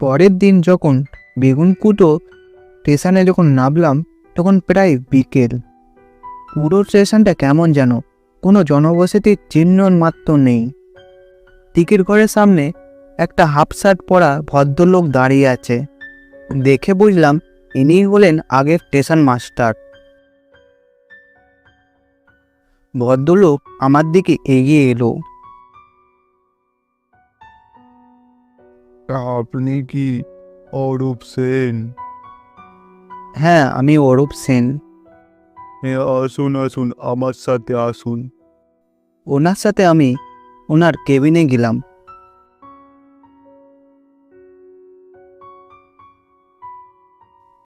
পরের দিন যখন বেগুনকুটো স্টেশনে যখন নামলাম তখন প্রায় বিকেল। পুরো স্টেশনটা কেমন যেন, কোনো জনবসতির চিহ্ন মাত্র নেই। টিকিট ঘরের সামনে একটা হাফ শার্ট পরা ভদ্রলোক দাঁড়িয়ে আছে। দেখে বুঝলাম ইনিই হলেন আগের স্টেশন মাস্টার। ভদ্রলোক আমার দিকে এগিয়ে এলো। আপনি কি অরূপ সেন? হ্যাঁ, আমি অরূপ সেন। হ্যাঁ, আসুন আসুন, আমার সাথে আসুন। ওনার সাথে আমি ওনার কেবিনে গেলাম।